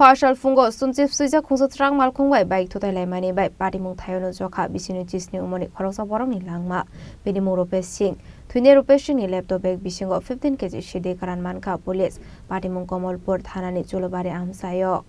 Phasal Phungo Twijak Khungsa Trang Malkhung bai Thutailaimani bai Patimung Thaio Chokha Bisinwichisni Omarni Khoroksa Borokni Langma Bini Rupesh Singh Rupesh Singh laptop Bisingo 15kg Siddi Kwran Mankha police Patimung Kamalpur Thanani Chulubari Amchaio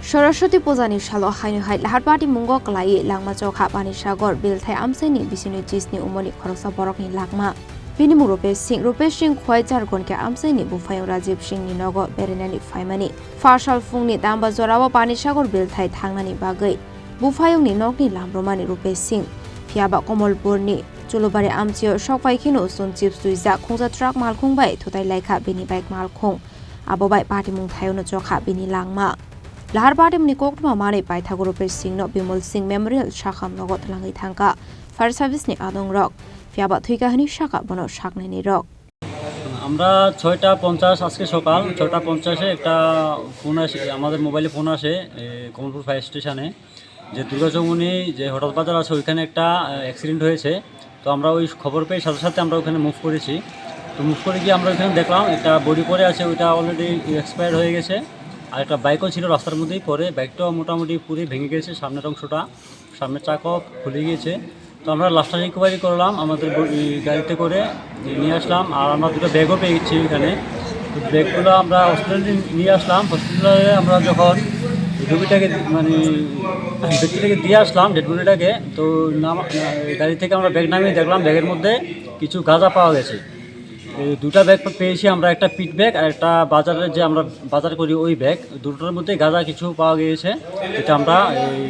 Saraswati Pujani Shalo Hainu Hai Lahar Patimung Kalai Langma Chokha Pani Sagor Bilthai Amchaini Bisinwichisni Umoni Khoroksa Borokni Langma Bini Rupesh Singh Khoi Jargon ke Amchaini Bufayo Rajib Singh ni Nogo Berenani Faimani Phasal Phungni Damba Zorawa Pani Sagor Bilthai Thanani Bagai Bufayong ni Nokni Lambromani Rupesh Singh Phiaba Kamalpur ni Chulubari Amchaio Shokpai Khino Twijak Khungsa Truck Malkhung bai Thutailaimani Bini bike Malkhung Abobai Patimung Thaio Chokha Bini Langma Lahar Patimung ni Kokma Mari bai Thago Rupesh Singh no Bimol Singh Memorial Shakham Nogo Tlangai Thangka Fire Service ni Adong Rock Phiaba Thowikha ni Shaka Bono Shakne ni Rock আমরা 6:50 আজকে সকাল 6:50 একটা phone আসে আমাদের মোবাইলে phone আসে Kamalpur fire স্টেশনে যে দুর্গাচৌমুনি যে হোটেল বাজার আছে ওইখানে একটা অ্যাক্সিডেন্ট হয়েছে তো আমরা ওই খবর পেয়ে সাথে সাথে আমরা ওখানে মুভ করেছি তো মুভ করে গিয়ে আমরা ওখানে দেখলাম একটা বডি পড়ে আছে ওইটা অলরেডি এক্সপায়ার হয়ে গেছে আর একটা বাইকও ছিল রাস্তার মধ্যেই পড়ে বাইকটাও মোটামুটি পুরো ভেঙে গেছে সামনের অংশটা সামনের চাকাও খুলে গিয়েছে তো আমরা লাস্টটা রিকভারি করলাম আমাদের গাড়িতে করে নিয়ে আসলাম আর আমরা দুটো ব্যাগও পেয়ে গেছি এখানে তো ব্যাগগুলো আমরা হসপিটালে নিয়ে আসলাম হসপিটালে আমরা যখন রোগীটাকে মানে ব্যক্তিটাকে দিয়ে আসলাম ডেড বডিটাকে তো গাড়ি থেকে আমরা ব্যাগ নামিয়ে দেখলাম ব্যাগের মধ্যে কিছু গাঁজা পাওয়া গেছে এই দুটা ব্যাগ পেয়েছি আমরা একটা পিট ব্যাগ আর একটা বাজারে যে আমরা বাজার করি ওই ব্যাগ দুটোর মধ্যে গাঁজা কিছু পাওয়া গিয়েছে যেটা আমরা এই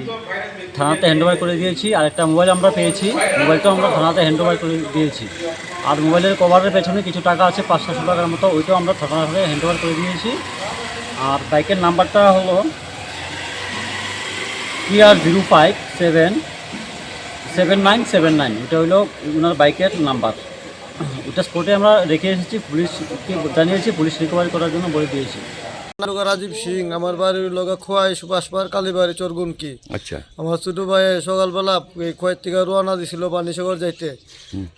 থানাতে হ্যান্ডওভার করে দিয়েছি আর একটা মোবাইল আমরা পেয়েছি মোবাইলটাও আমরা থানাতে হ্যান্ডওভার করে দিয়েছি আর মোবাইলের কভারের পেছনে কিছু টাকা আছে 500 টাকার মতো ওইটাও আমরা থানাতে হ্যান্ডওভার করে দিয়েছি আর বাইকের নাম্বারটা হলো PR057979 এটা হলো ওনার বাইকের নাম্বার ওটা স্পটে আমরা রেখে এসেছি পুলিশকে জানিয়েছি পুলিশ রিকভারি করার জন্য বলে দিয়েছি রাজীব সিং আমার বাড়ির লগা খোয়াই সুভাষপার কালীবাড়ি চরগুনকি আচ্ছা আমার ছোট ভাই সকালবেলা খোয়াই থেকে রওনা দিছিল বানিসাগর যাইতে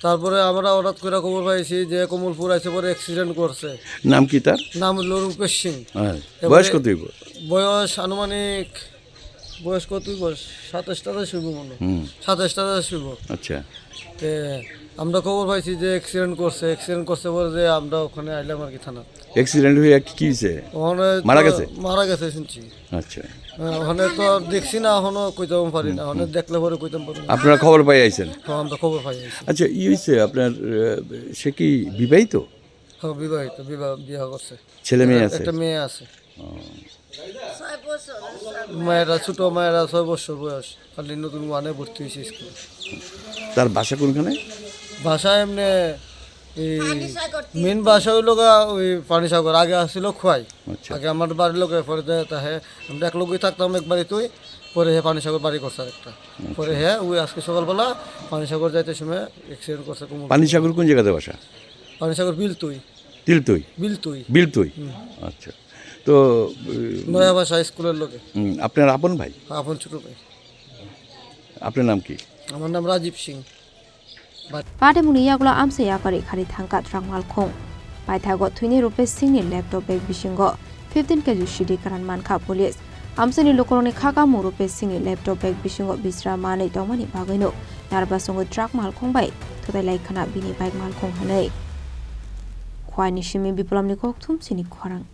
তারপরে আমরা হঠাৎ করে খবর পাইছি যে কমলপুর আইসে পরে অ্যাক্সিডেন্ট করছে নাম কি তার নাম হলো রূপেশ সিং বয়স কত বয়স আনুমানিক বয়স কত বয়স 27 শুভ মনে 27 শুভ আচ্ছা তে আমরা খবর পাইছি যে অ্যাক্সিডেন্ট করছে বলে যে আমরা ওখানে আইলাম আর কি থানা অ্যাক্সিডেন্ট হয়ে কি হয়েছে মারা গেছে শুনছি আচ্ছা ওখানে তো দেখছি না এখনো কইতাম পারি না ওখানে দেখলে পরে কইতাম পারি আপনারা খবর পাই আইছেন হ্যাঁ আমরা খবর পাই আইছি আচ্ছা ই হইছে আপনার সে কি বিবাহিত হ্যাঁ বিবাহিত বিবাহ করছে ছেলে মেয়ে আছে একটা মেয়ে আছে মায়েরা ছোট মায়েরা 6 বছর বয়স খালি নতুন ওয়ানে ভর্তি হয়েছে স্কুলে তার বাসা কোনখানে ভাষা এমনি মেন ভাষা হইলো ওই পানিসাগর আগে আসছিল খোয়াই আগে আমার বাড়ির লোক পরে তাহে আমরা এক লোকই থাকতাম একবারই তুই পরে হে পানিসাগর বাড়ি করছে একটা পরে হ্যাঁ ওই আজকে সকালবেলা পানিসাগর যাইতে সময় অ্যাক্সিডেন্ট করছে পানিসাগর কোন জায়গাতে বাসা পানিসাগর বিলতুই বিলতুই আচ্ছা তো নয়া ভাষা স্কুলের লোকে আপনার আপন ভাই আপন ছোট ভাই আপনার নাম কি আমার নাম Rajib Singh Patimung ni yakula amse yakari khari thangka Trang Malkhung bai Thago Rupesh Singh ni laptop bag Bisingo 15kg Siddi Kwran Mankha police amsani lokoroni khaka Rupesh Singh ni laptop bag Bisingo bisra mani tomani bagaino narbasongo truck Malkhung bai Thutailaimani Bini bike Malkhung hanai khwai ni shimi biplomni kokthum Chini Khorang